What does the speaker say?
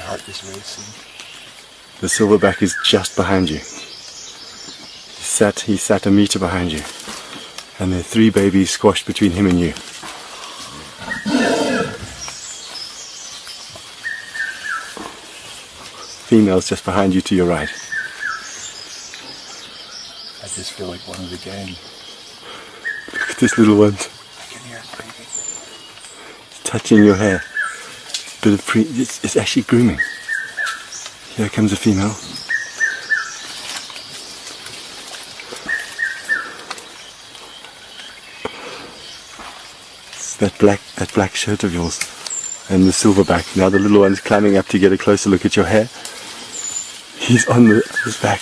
heart is racing. The silverback is just behind you. He sat a meter behind you. And there are 3 babies squashed between him and you. Females just behind you to your right. I just feel like one of the gang. Look at this little one. I can hear it breathing. It's touching your hair. It's actually grooming. Here comes a female. It's that black shirt of yours. And the silverback. Now the little one's climbing up to get a closer look at your hair. He's on his back.